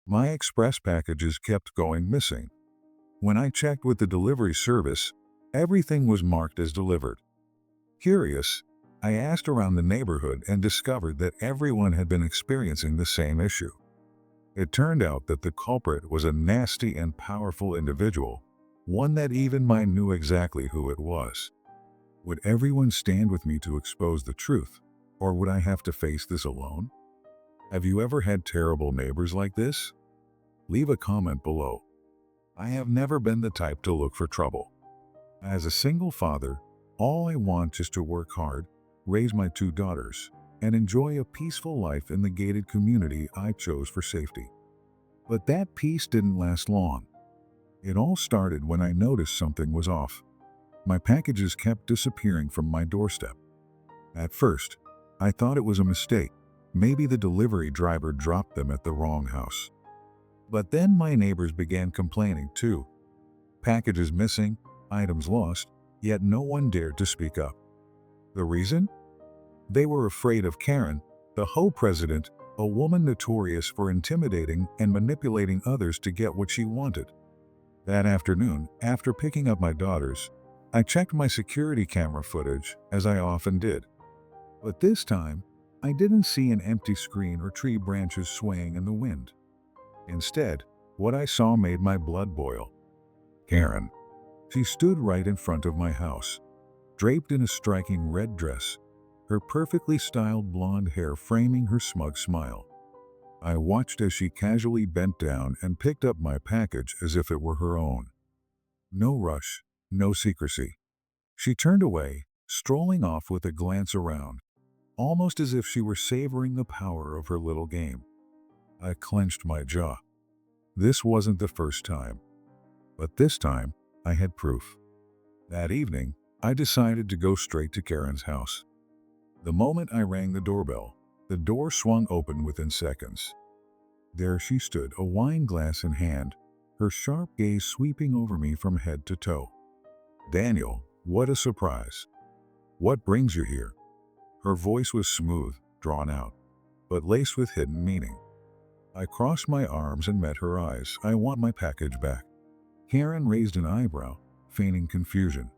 My express packages kept going missing. When I checked with the delivery service, everything was marked as delivered. Curious, I asked around the neighborhood and discovered that everyone had been experiencing the same issue. It turned out that the culprit was a nasty and powerful individual, one that even I knew exactly who it was. Would everyone stand with me to expose the truth, or would I have to face this alone? Have you ever had terrible neighbors like this? Leave a comment below. I have never been the type to look for trouble. As a single father, all I want is to work hard, raise my two daughters, and enjoy a peaceful life in the gated community I chose for safety. But that peace didn't last long. It all started when I noticed something was off. My packages kept disappearing from my doorstep. At first, I thought it was a mistake. Maybe the delivery driver dropped them at the wrong house. But then my neighbors began complaining too. Packages missing, items lost, yet no one dared to speak up. The reason? They were afraid of Karen, the HOA president, a woman notorious for intimidating and manipulating others to get what she wanted. That afternoon, after picking up my daughters, I checked my security camera footage, as I often did. But this time, I didn't see an empty screen or tree branches swaying in the wind. Instead, what I saw made my blood boil. Karen. She stood right in front of my house, draped in a striking red dress, her perfectly styled blonde hair framing her smug smile. I watched as she casually bent down and picked up my package as if it were her own. No rush, no secrecy. She turned away, strolling off with a glance around, almost as if she were savoring the power of her little game. I clenched my jaw. This wasn't the first time. But this time, I had proof. That evening, I decided to go straight to Karen's house. The moment I rang the doorbell, the door swung open within seconds. There she stood, a wine glass in hand, her sharp gaze sweeping over me from head to toe. "Daniel, what a surprise. What brings you here?" Her voice was smooth, drawn out, but laced with hidden meaning. I crossed my arms and met her eyes. "I want my package back." Karen raised an eyebrow, feigning confusion.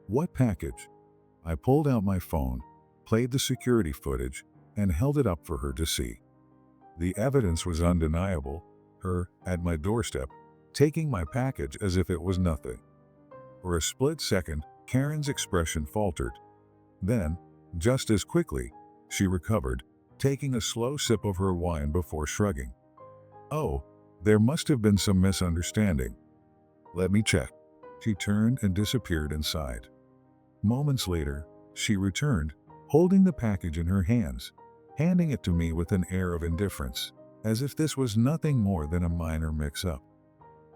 "What package?" I pulled out my phone, played the security footage, and held it up for her to see. The evidence was undeniable, her, at my doorstep, taking my package as if it was nothing. For a split second, Karen's expression faltered. Then, just as quickly, she recovered, taking a slow sip of her wine before shrugging. "Oh, there must have been some misunderstanding. Let me check." She turned and disappeared inside. Moments later, she returned, holding the package in her hands, handing it to me with an air of indifference, as if this was nothing more than a minor mix-up.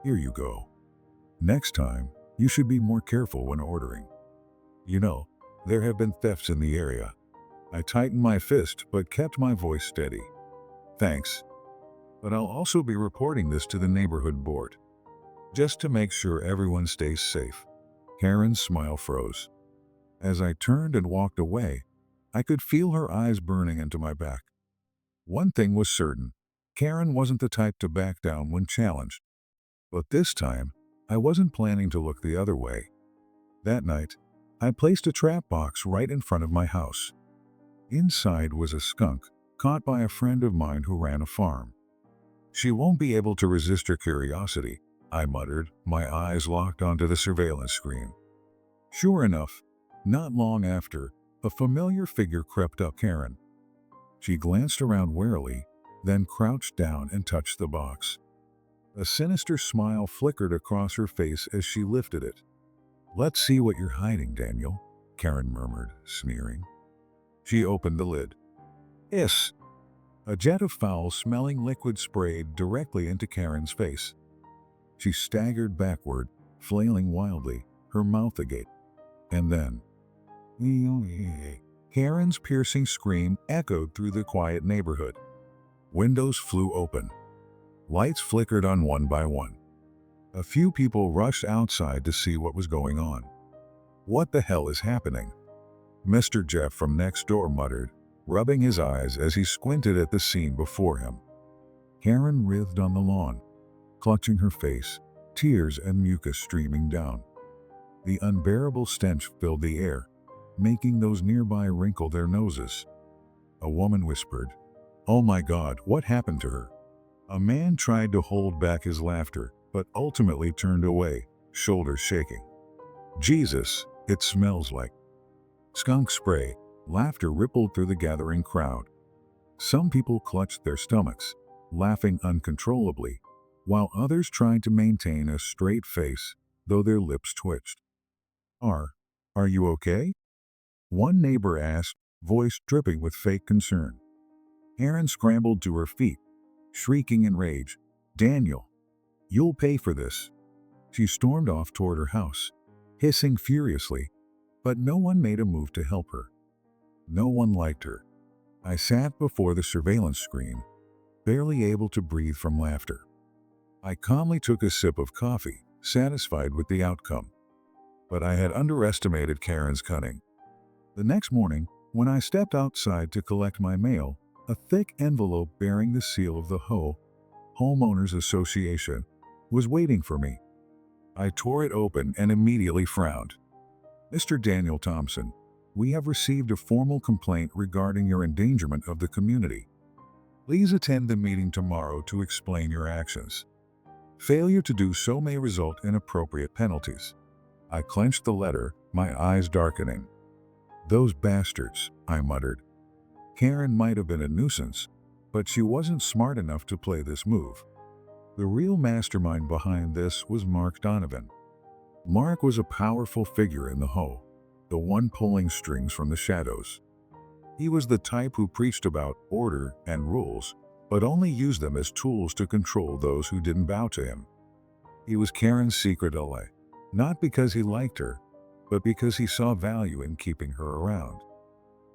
"Here you go. Next time, you should be more careful when ordering. You know, there have been thefts in the area." I tightened my fist but kept my voice steady. "Thanks. But I'll also be reporting this to the neighborhood board, just to make sure everyone stays safe." Karen's smile froze. As I turned and walked away, I could feel her eyes burning into my back. One thing was certain, Karen wasn't the type to back down when challenged. But this time, I wasn't planning to look the other way. That night, I placed a trap box right in front of my house. Inside was a skunk, caught by a friend of mine who ran a farm. "She won't be able to resist her curiosity," I muttered, my eyes locked onto the surveillance screen. Sure enough, not long after, a familiar figure crept up Karen. She glanced around warily, then crouched down and touched the box. A sinister smile flickered across her face as she lifted it. "Let's see what you're hiding, Daniel," Karen murmured, sneering. She opened the lid. Hiss! A jet of foul-smelling liquid sprayed directly into Karen's face. She staggered backward, flailing wildly, her mouth agape. And then, Karen's piercing scream echoed through the quiet neighborhood. Windows flew open. Lights flickered on one by one. A few people rushed outside to see what was going on. "What the hell is happening?" Mr. Jeff from next door muttered, rubbing his eyes as he squinted at the scene before him. Karen writhed on the lawn, clutching her face, tears and mucus streaming down. The unbearable stench filled the air, making those nearby wrinkle their noses. A woman whispered, "Oh my God, what happened to her?" A man tried to hold back his laughter, but ultimately turned away, shoulders shaking. "Jesus, it smells like skunk spray." Laughter rippled through the gathering crowd. Some people clutched their stomachs, laughing uncontrollably, while others tried to maintain a straight face, though their lips twitched. Are you okay?" One neighbor asked, voice dripping with fake concern. Karen scrambled to her feet, shrieking in rage, "Daniel, you'll pay for this." She stormed off toward her house, hissing furiously, but no one made a move to help her. No one liked her. I sat before the surveillance screen, barely able to breathe from laughter. I calmly took a sip of coffee, satisfied with the outcome. But I had underestimated Karen's cunning. The next morning, when I stepped outside to collect my mail, a thick envelope bearing the seal of the Homeowners Association was waiting for me. I tore it open and immediately frowned. "Mr. Daniel Thompson, we have received a formal complaint regarding your endangerment of the community. Please attend the meeting tomorrow to explain your actions. Failure to do so may result in appropriate penalties." I clenched the letter, my eyes darkening. "Those bastards," I muttered. Karen might have been a nuisance, but she wasn't smart enough to play this move. The real mastermind behind this was Mark Donovan. Mark was a powerful figure in the Ho, the one pulling strings from the shadows. He was the type who preached about order and rules, but only used them as tools to control those who didn't bow to him. He was Karen's secret ally, not because he liked her, but because he saw value in keeping her around.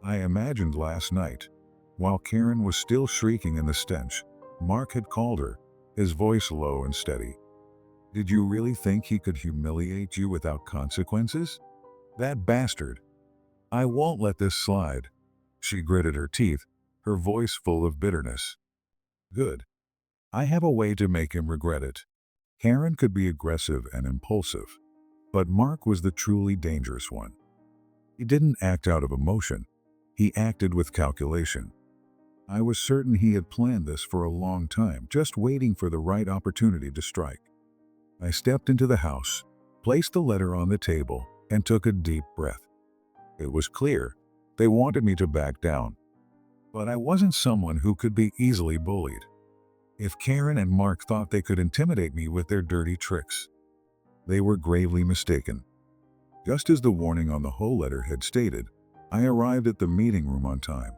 I imagined last night, while Karen was still shrieking in the stench, Mark had called her, his voice low and steady. "Did you really think he could humiliate you without consequences? That bastard. I won't let this slide." She gritted her teeth, her voice full of bitterness. "Good. I have a way to make him regret it." Karen could be aggressive and impulsive, but Mark was the truly dangerous one. He didn't act out of emotion. He acted with calculation. I was certain he had planned this for a long time, just waiting for the right opportunity to strike. I stepped into the house, placed the letter on the table, and took a deep breath. It was clear they wanted me to back down. But I wasn't someone who could be easily bullied. If Karen and Mark thought they could intimidate me with their dirty tricks, they were gravely mistaken. Just as the warning on the whole letter had stated, I arrived at the meeting room on time.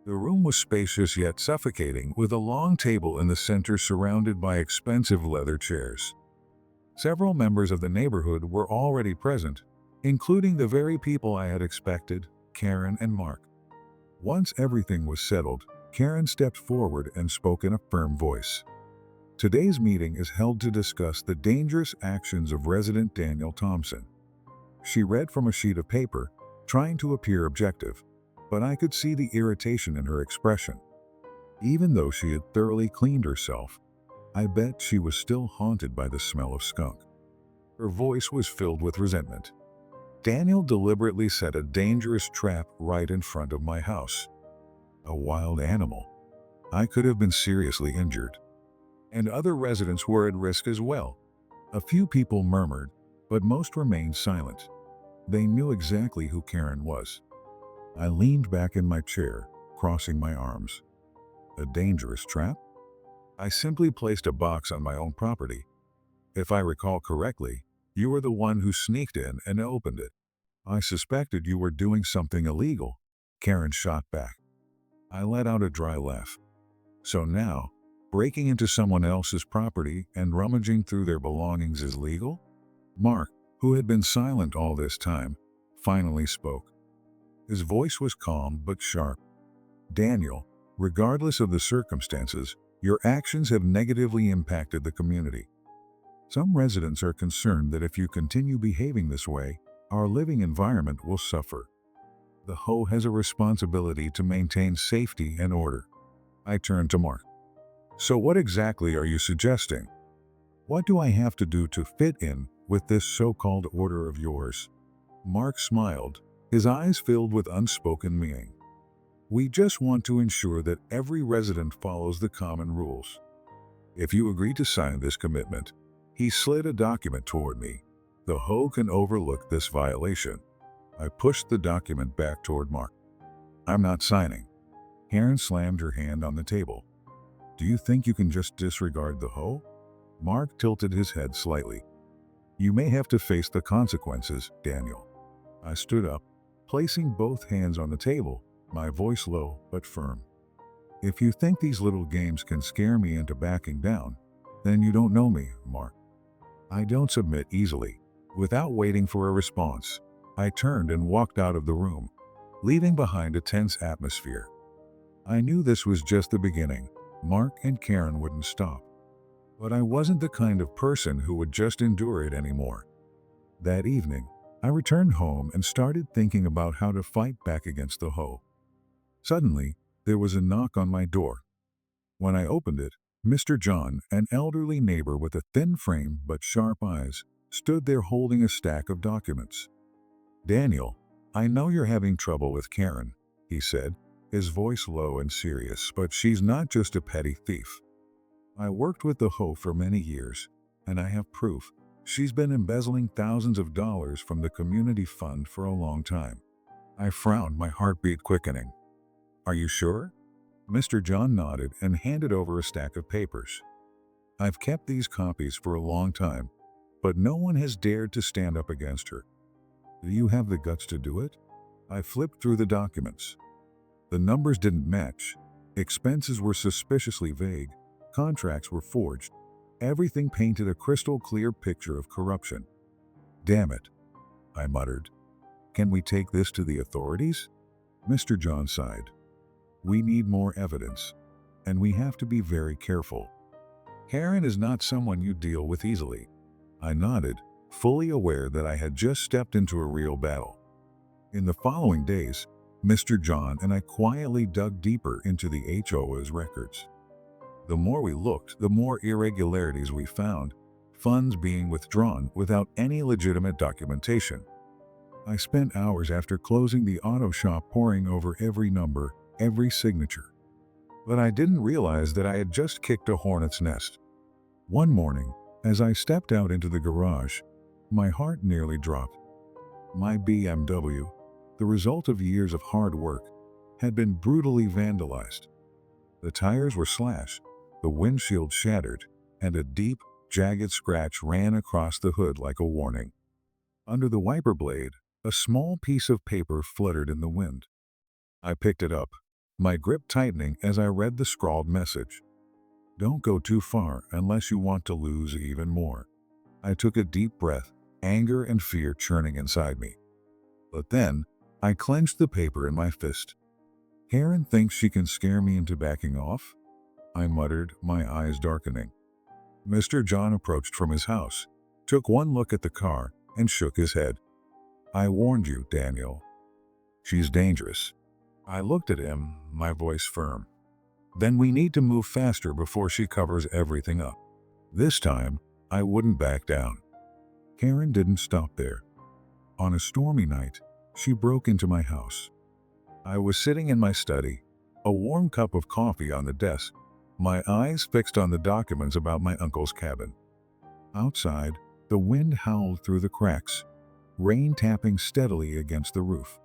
The room was spacious yet suffocating, with a long table in the center surrounded by expensive leather chairs. Several members of the neighborhood were already present, including the very people I had expected, Karen and Mark. Once everything was settled, Karen stepped forward and spoke in a firm voice. "Today's meeting is held to discuss the dangerous actions of resident Daniel Thompson." She read from a sheet of paper, trying to appear objective, but I could see the irritation in her expression. Even though she had thoroughly cleaned herself, I bet she was still haunted by the smell of skunk. Her voice was filled with resentment. "Daniel deliberately set a dangerous trap right in front of my house. A wild animal. I could have been seriously injured. And other residents were at risk as well." A few people murmured, but most remained silent. They knew exactly who Karen was. I leaned back in my chair, crossing my arms. A dangerous trap? I simply placed a box on my own property. If I recall correctly, you were the one who sneaked in and opened it. "I suspected you were doing something illegal," Karen shot back. I let out a dry laugh. "So now, breaking into someone else's property and rummaging through their belongings is legal?" Mark, who had been silent all this time, finally spoke. His voice was calm but sharp. "Daniel, regardless of the circumstances, your actions have negatively impacted the community. Some residents are concerned that if you continue behaving this way, our living environment will suffer. The Ho has a responsibility to maintain safety and order." I turned to Mark. So what exactly are you suggesting? What do I have to do to fit in with this so-called order of yours? Mark smiled, his eyes filled with unspoken meaning. We just want to ensure that every resident follows the common rules. If you agree to sign this commitment, he slid a document toward me. The HOA can overlook this violation. I pushed the document back toward Mark. I'm not signing. Karen slammed her hand on the table. Do you think you can just disregard the HOA? Mark tilted his head slightly. You may have to face the consequences, Daniel. I stood up, placing both hands on the table, my voice low but firm. If you think these little games can scare me into backing down, then you don't know me, Mark. I don't submit easily. Without waiting for a response, I turned and walked out of the room, leaving behind a tense atmosphere. I knew this was just the beginning. Mark and Karen wouldn't stop. But I wasn't the kind of person who would just endure it anymore. That evening, I returned home and started thinking about how to fight back against the HOA. Suddenly, there was a knock on my door. When I opened it, Mr. John, an elderly neighbor with a thin frame but sharp eyes, stood there holding a stack of documents. Daniel, I know you're having trouble with Karen, he said, his voice low and serious, but she's not just a petty thief. I worked with the HOA for many years, and I have proof. She's been embezzling thousands of dollars from the community fund for a long time. I frowned, my heartbeat quickening. Are you sure? Mr. John nodded and handed over a stack of papers. I've kept these copies for a long time, but no one has dared to stand up against her. Do you have the guts to do it? I flipped through the documents. The numbers didn't match. Expenses were suspiciously vague. Contracts were forged. Everything painted a crystal clear picture of corruption. Damn it, I muttered. Can we take this to the authorities? Mr. John sighed. We need more evidence, and we have to be very careful. Karen is not someone you deal with easily. I nodded, fully aware that I had just stepped into a real battle. In the following days, Mr. John and I quietly dug deeper into the HOA's records. The more we looked, the more irregularities we found, funds being withdrawn without any legitimate documentation. I spent hours after closing the auto shop poring over every number, every signature. But I didn't realize that I had just kicked a hornet's nest. One morning, as I stepped out into the garage, my heart nearly dropped. My BMW, the result of years of hard work, had been brutally vandalized. The tires were slashed, the windshield shattered, and a deep, jagged scratch ran across the hood like a warning. Under the wiper blade, a small piece of paper fluttered in the wind. I picked it up, my grip tightening as I read the scrawled message. Don't go too far unless you want to lose even more. I took a deep breath, anger and fear churning inside me. But then, I clenched the paper in my fist. Karen thinks she can scare me into backing off? I muttered, my eyes darkening. Mr. John approached from his house, took one look at the car, and shook his head. I warned you, Daniel. She's dangerous. I looked at him, my voice firm. Then we need to move faster before she covers everything up. This time, I wouldn't back down. Karen didn't stop there. On a stormy night, she broke into my house. I was sitting in my study, a warm cup of coffee on the desk, my eyes fixed on the documents about my uncle's cabin. Outside, the wind howled through the cracks, rain tapping steadily against the roof.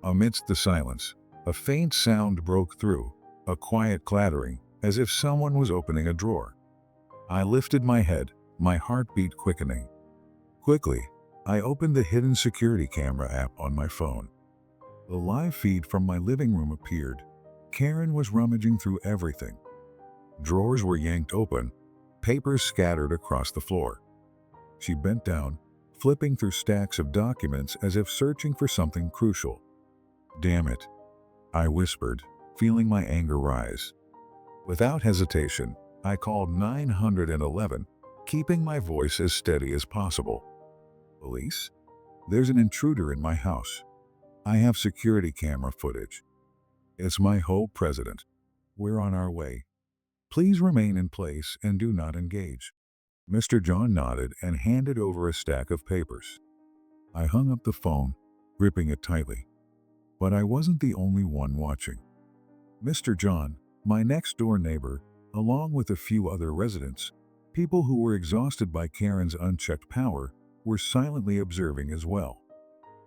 Amidst the silence, a faint sound broke through, a quiet clattering, as if someone was opening a drawer. I lifted my head, my heartbeat quickening. Quickly, I opened the hidden security camera app on my phone. The live feed from my living room appeared. Karen was rummaging through everything. Drawers were yanked open, papers scattered across the floor. She bent down, flipping through stacks of documents as if searching for something crucial. Damn it, I whispered, feeling my anger rise. Without hesitation, I called 911, keeping my voice as steady as possible. Police? There's an intruder in my house. I have security camera footage. It's my HOA president. We're on our way. Please remain in place and do not engage." Mr. John nodded and handed over a stack of papers. I hung up the phone, gripping it tightly. But I wasn't the only one watching. Mr. John, my next-door neighbor, along with a few other residents, people who were exhausted by Karen's unchecked power, were silently observing as well.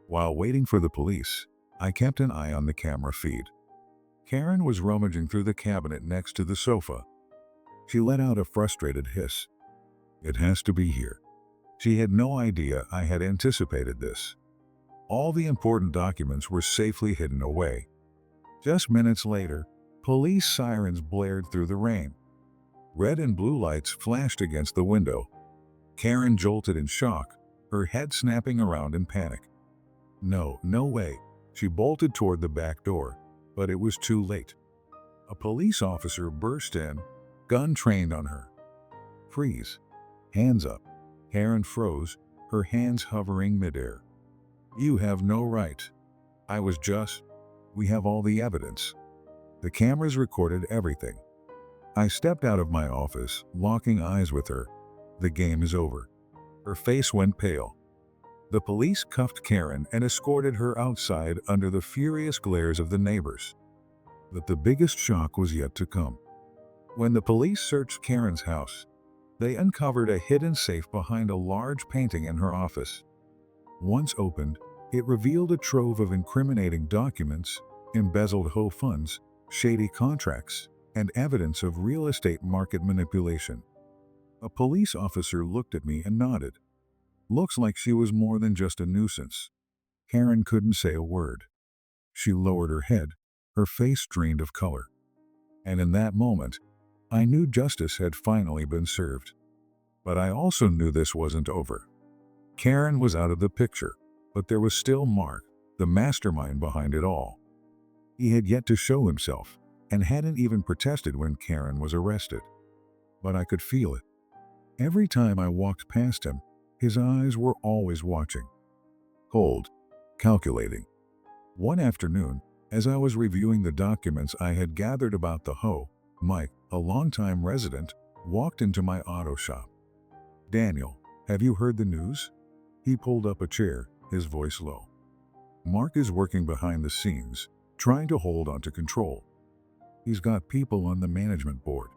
While waiting for the police, I kept an eye on the camera feed. Karen was rummaging through the cabinet next to the sofa. She let out a frustrated hiss. "It has to be here." She had no idea I had anticipated this. All the important documents were safely hidden away. Just minutes later, police sirens blared through the rain. Red and blue lights flashed against the window. Karen jolted in shock, her head snapping around in panic. No way. She bolted toward the back door, but it was too late. A police officer burst in, gun trained on her. "Freeze. Hands up." Karen froze, her hands hovering midair. "You have no right." We have all the evidence. The cameras recorded everything." I stepped out of my office, locking eyes with her. "The game is over." Her face went pale. The police cuffed Karen and escorted her outside under the furious glares of the neighbors. But the biggest shock was yet to come. When the police searched Karen's house, they uncovered a hidden safe behind a large painting in her office. Once opened, it revealed a trove of incriminating documents, embezzled HOA funds, shady contracts, and evidence of real estate market manipulation. A police officer looked at me and nodded. "Looks like she was more than just a nuisance." Karen couldn't say a word. She lowered her head, her face drained of color. And in that moment, I knew justice had finally been served. But I also knew this wasn't over. Karen was out of the picture, but there was still Mark, the mastermind behind it all. He had yet to show himself, and hadn't even protested when Karen was arrested. But I could feel it. Every time I walked past him, his eyes were always watching. Cold, calculating. One afternoon, as I was reviewing the documents I had gathered about the HOA, Mike, a longtime resident, walked into my auto shop. "Daniel, have you heard the news?" He pulled up a chair, his voice low. "Mark is working behind the scenes, trying to hold on to control. He's got people on the management board."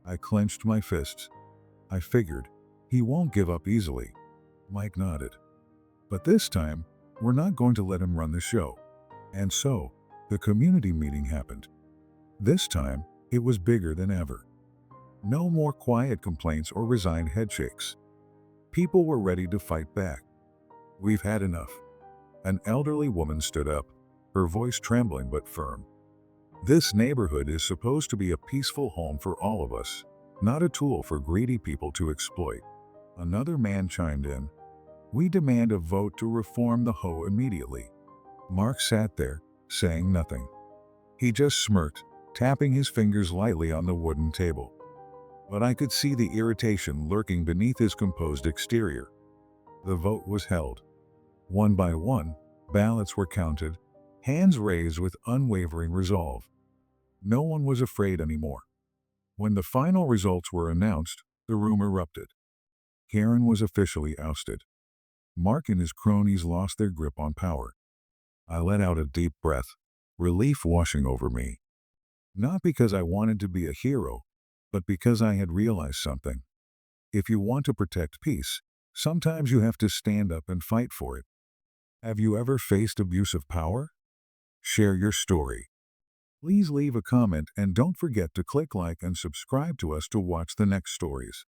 I clenched my fists. I figured, he won't give up easily. Mike nodded. "But this time, we're not going to let him run the show." And so, the community meeting happened. This time, it was bigger than ever. No more quiet complaints or resigned headshakes. People were ready to fight back. "We've had enough." An elderly woman stood up, her voice trembling but firm. "This neighborhood is supposed to be a peaceful home for all of us, not a tool for greedy people to exploit." Another man chimed in. "We demand a vote to reform the HOA immediately." Mark sat there, saying nothing. He just smirked, tapping his fingers lightly on the wooden table. But I could see the irritation lurking beneath his composed exterior. The vote was held. One by one, ballots were counted, hands raised with unwavering resolve. No one was afraid anymore. When the final results were announced, the room erupted. Karen was officially ousted. Mark and his cronies lost their grip on power. I let out a deep breath, relief washing over me. Not because I wanted to be a hero, but because I had realized something. If you want to protect peace, sometimes you have to stand up and fight for it. Have you ever faced abuse of power? Share your story. Please leave a comment and don't forget to click like and subscribe to us to watch the next stories.